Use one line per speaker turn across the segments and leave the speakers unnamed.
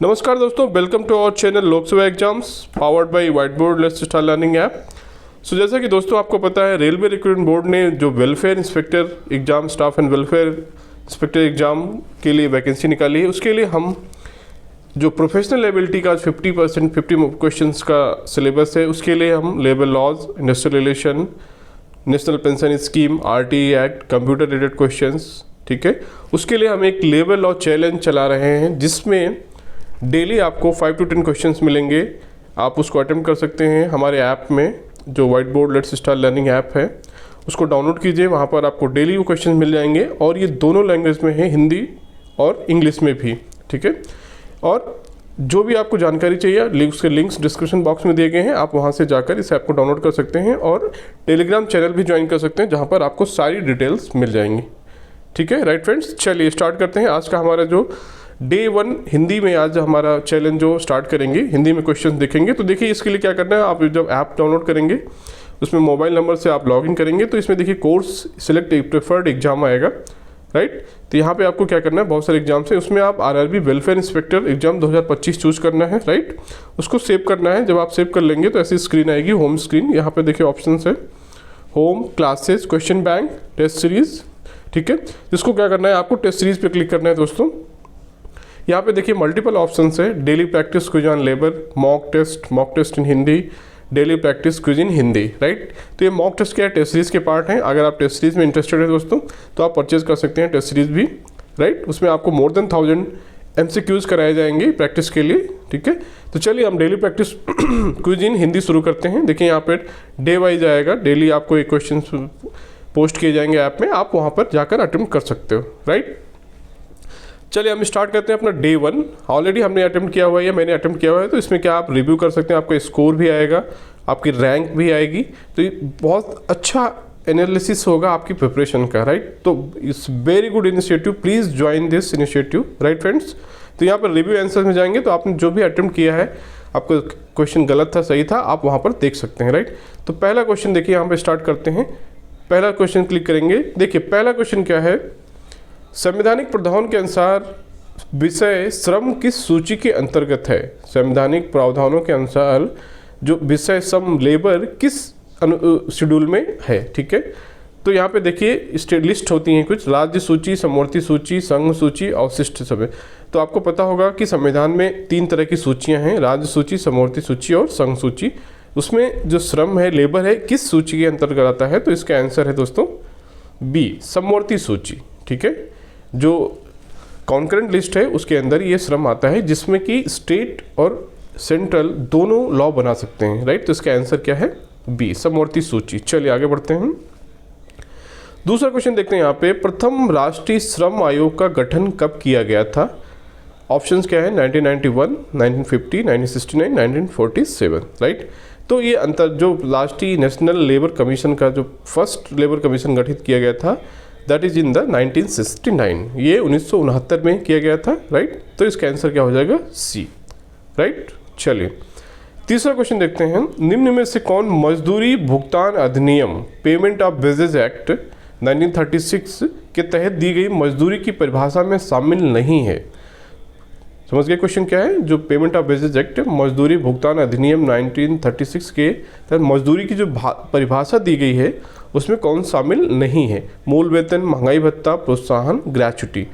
नमस्कार दोस्तों, welcome to our channel Lok Sabha exams powered by white board let's start learning app. So जैसा कि दोस्तों आपको पता है, रेलवे रिक्रूटमेंट बोर्ड ने जो welfare inspector exam, staff and welfare inspector exam के लिए वैकेंसी निकाली है। उसके लिए हम जो प्रोफेशनल एबिलिटी का 50% 50 क्वेश्चंस का सिलेबस है, उसके लिए हम labour laws, industrial relation, national pension scheme, RTE act, computer related questions, ठीक है, उसके लिए हम एक लेबर लॉ चैलेंज चला रहे हैं जिसमें डेली आपको 5 to 10 क्वेश्चंस मिलेंगे। आप उसको अटेम्प्ट कर सकते हैं हमारे ऐप में, जो white board let's start learning app है, उसको डाउनलोड कीजिए। वहाँ पर आपको डेली वो क्वेश्चन मिल जाएंगे और ये दोनों लैंग्वेज में है, हिंदी और इंग्लिश में भी, ठीक है। और जो भी आपको जानकारी चाहिए, उसके लिंक्स डिस्क्रिप्शन बॉक्स में दिए गए हैं, आप वहाँ से जाकर इस ऐप को डाउनलोड कर सकते हैं और टेलीग्राम चैनल भी ज्वाइन कर सकते हैं जहाँ पर आपको सारी डिटेल्स मिल जाएंगी, ठीक है। राइट फ्रेंड्स, चलिए स्टार्ट करते हैं। आज का हमारा जो डे 1 हिंदी में आज हमारा चैलेंज जो स्टार्ट करेंगे, हिंदी में क्वेश्चन देखेंगे। तो देखिए, इसके लिए क्या करना है, आप जब ऐप डाउनलोड करेंगे उसमें मोबाइल नंबर से आप लॉगिन करेंगे तो इसमें देखिए कोर्स सिलेक्ट प्रेफर्ड एग्जाम आएगा, राइट। तो यहाँ पे आपको क्या करना है, बहुत सारे एग्जाम्स हैं, उसमें आप RRB welfare inspector exam 2025 choose करना है, राइट। उसको सेव करना है। जब आप सेव कर लेंगे तो ऐसी स्क्रीन आएगी, होम स्क्रीन। यहाँ पे देखिए ऑप्शन है home, classes, question bank, test series, ठीक है। जिसको क्या करना है, आपको टेस्ट सीरीज पे क्लिक करना है दोस्तों। यहाँ पे देखिए मल्टीपल ऑप्शंस है, daily practice quiz on labour, mock test in Hindi, daily practice quiz in Hindi, right. तो ये मॉक टेस्ट क्या है, टेस्ट सीरीज के पार्ट हैं। अगर आप टेस्ट सीरीज में इंटरेस्टेड है दोस्तों तो आप परचेज कर सकते हैं टेस्ट सीरीज भी, राइट। उसमें आपको मोर देन 1000 MCQs कराए जाएंगे प्रैक्टिस के लिए, ठीक है। तो चलिए हम daily practice quiz in Hindi शुरू करते हैं। देखिए यहाँ पे डे वाइज आएगा, डेली आपको एक क्वेश्चन पोस्ट किए जाएंगे ऐप में, आप वहाँ पर जाकर अटेम्प्ट कर सकते हो, राइट। चलिए हम स्टार्ट करते हैं अपना डे 1। ऑलरेडी हमने अटेम्प्ट किया हुआ है या मैंने अटेम्प्ट किया हुआ है, तो इसमें क्या आप रिव्यू कर सकते हैं, आपका स्कोर भी आएगा, आपकी रैंक भी आएगी। तो ये बहुत अच्छा एनालिसिस होगा आपकी प्रिपरेशन का, राइट। तो it's very good initiative, please join this initiative, right friends. तो यहाँ पर रिव्यू आंसर में जाएंगे तो आपने जो भी अटेम्प्ट किया है, आपको क्वेश्चन गलत था सही था, आप वहाँ पर देख सकते हैं, राइट। तो पहला क्वेश्चन देखिए, यहाँ पर स्टार्ट करते हैं। पहला क्वेश्चन क्लिक करेंगे। देखिए पहला क्वेश्चन क्या है, संवैधानिक प्रावधान के अनुसार विषय श्रम किस सूची के अंतर्गत है। संवैधानिक प्रावधानों के अनुसार जो विषय श्रम लेबर किस शेड्यूल में है, ठीक है। तो यहाँ पे देखिए लिस्ट होती हैं कुछ, राज्य सूची, समवर्ती सूची, संघ सूची, अवशिष्ट समय। तो आपको पता होगा कि संविधान में 3 तरह की सूचियाँ हैं, राज्य सूची, समवर्ती सूची और संघ सूची। उसमें जो श्रम है, लेबर है, किस सूची के अंतर्गत आता है, तो इसका आंसर है दोस्तों बी, समवर्ती सूची, ठीक है। जो कॉन्करेंट लिस्ट है उसके अंदर ये श्रम आता है, जिसमें कि स्टेट और सेंट्रल दोनों लॉ बना सकते हैं, राइट। तो इसका आंसर क्या है, बी, समवर्ती सूची। चलिए आगे बढ़ते हैं। दूसरा क्वेश्चन देखते हैं यहाँ पे, प्रथम राष्ट्रीय श्रम आयोग का गठन कब किया गया था। ऑप्शंस क्या है, 1991, 1950, 1969, 1947, राइट। तो ये जो राष्ट्रीय नेशनल लेबर कमीशन का जो फर्स्ट लेबर कमीशन गठित किया गया था, दैट इज इन द 1969, ये 1969 में किया गया था, राइट। तो इसका आंसर क्या हो जाएगा, सी, राइट। चलिए तीसरा क्वेश्चन देखते हैं। निम्न में से कौन मजदूरी भुगतान अधिनियम, पेमेंट ऑफ वेजेज एक्ट 1936 के तहत दी गई मजदूरी की परिभाषा में शामिल नहीं है। समझ गए क्वेश्चन क्या है, जो पेमेंट ऑफ वेजेज एक्ट, मजदूरी भुगतान अधिनियम 1936 के तहत मजदूरी की जो परिभाषा दी गई है उसमें कौन शामिल नहीं है। मूल वेतन, महंगाई भत्ता, प्रोत्साहन, ग्रेच्युटी।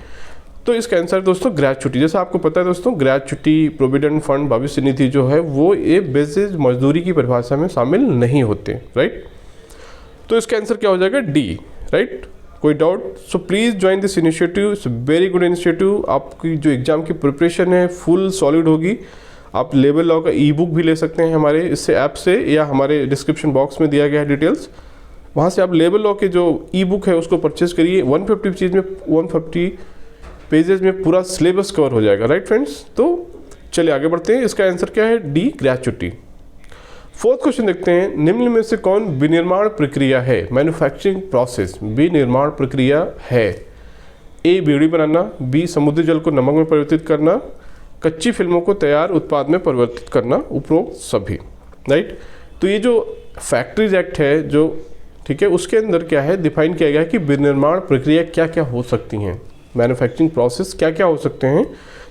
तो इसका आंसर दोस्तों ग्रेच्युटी। जैसा आपको पता है दोस्तों, ग्रेच्युटी, प्रोविडेंट फंड, भविष्य निधि जो है वो ये बेसिस मजदूरी की परिभाषा में शामिल नहीं होते, राइट। तो इसका आंसर क्या हो जाएगा, डी, राइट। कोई doubt? So please join this initiative, it's very good initiative. आपकी जो एग्जाम की प्रिपरेशन है फुल सॉलिड होगी। आप लेबर लॉ का ई बुक भी ले सकते हैं हमारे इससे ऐप से, या हमारे डिस्क्रिप्शन बॉक्स में दिया गया है डिटेल्स, वहाँ से आप लेबर लॉ के जो ई बुक है उसको परचेज करिए। 150 पेजेस में पूरा सिलेबस कवर हो जाएगा, राइट फ्रेंड्स। तो चलिए आगे बढ़ते हैं। इसका आंसर क्या है, डी, ग्रेच्युटी। फोर्थ क्वेश्चन देखते हैं। निम्न में से कौन विनिर्माण प्रक्रिया है, मैन्युफैक्चरिंग प्रोसेस, विनिर्माण प्रक्रिया है। ए, बीड़ी बनाना, बी, समुद्री जल को नमक में परिवर्तित करना, कच्ची फिल्मों को तैयार उत्पाद में परिवर्तित करना, उपरोक्त सभी, राइट। तो ये जो फैक्ट्रीज एक्ट है जो, ठीक है, उसके अंदर क्या है डिफाइन किया गया है कि विनिर्माण प्रक्रिया क्या क्या हो सकती हैं। मैन्युफैक्चरिंग प्रोसेस क्या क्या हो सकते हैं।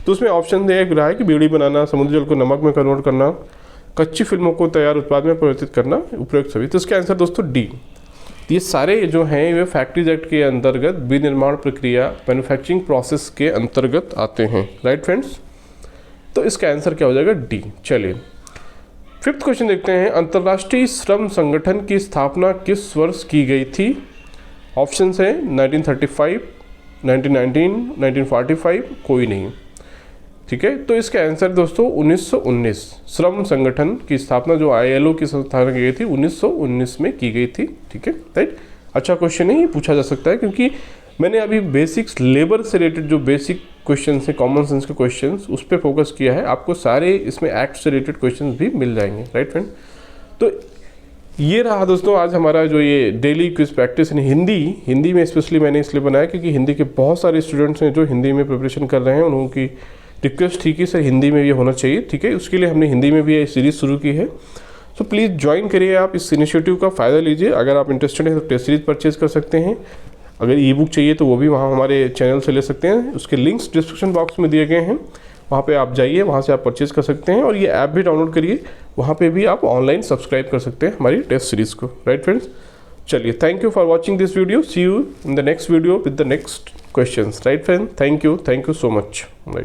तो उसमें ऑप्शन दिया रहा है कि बीड़ी बनाना, समुद्री जल को नमक में कन्वर्ट करना, कच्ची फिल्मों को तैयार उत्पाद में परिवर्तित करना, उपयुक्त सभी। तो इसका आंसर दोस्तों डी। ये सारे जो हैं ये फैक्ट्रीज एक्ट के अंतर्गत विनिर्माण प्रक्रिया मैन्युफैक्चरिंग प्रोसेस के अंतर्गत आते हैं। राइट फ्रेंड्स, तो इसका आंसर क्या हो जाएगा डी। चलिए 5th क्वेश्चन देखते हैं। अंतर्राष्ट्रीय श्रम संगठन की स्थापना किस वर्ष की गई थी? ऑप्शन है 1935, 1919, 1945, कोई नहीं। ठीक है, तो इसका आंसर दोस्तों 1919। श्रम संगठन की स्थापना जो ILO की स्थापना की गई थी 1919 में की गई थी। ठीक है, राइट। अच्छा क्वेश्चन है, ये पूछा जा सकता है क्योंकि मैंने अभी बेसिक्स लेबर से रिलेटेड जो बेसिक क्वेश्चन है, कॉमन सेंस के क्वेश्चन, उस पर फोकस किया है। आपको सारे इसमें एक्ट से रिलेटेड क्वेश्चन भी मिल जाएंगे। राइट फ्रेंड, तो ये रहा दोस्तों आज हमारा जो ये daily quiz practice in Hindi में स्पेशली मैंने इसलिए बनाया क्योंकि हिंदी के बहुत सारे स्टूडेंट्स हैं जो हिंदी में प्रिपरेशन कर रहे हैं। उन लोगों की रिक्वेस्ट थी कि सर हिंदी में ये होना चाहिए। ठीक है, उसके लिए हमने हिंदी में भी ये सीरीज़ शुरू की है। सो प्लीज़ ज्वाइन करिए, आप इस इनिशिएटिव का फ़ायदा लीजिए। अगर आप इंटरेस्टेड हैं तो टेस्ट सीरीज परचेज कर सकते हैं। अगर ई बुक चाहिए तो वो भी वहाँ हमारे चैनल से ले सकते हैं। उसके लिंक्स डिस्क्रिप्शन बॉक्स में दिए गए हैं, वहाँ पे आप जाइए, वहाँ से आप परचेज कर सकते हैं। और ये ऐप भी डाउनलोड करिए, वहाँ पे भी आप ऑनलाइन सब्सक्राइब कर सकते हैं हमारी टेस्ट सीरीज़ को। राइट फ्रेंड्स, चलिए thank you for watching this video. See you in the next video with the next questions. Right friend, thank you so much. Right.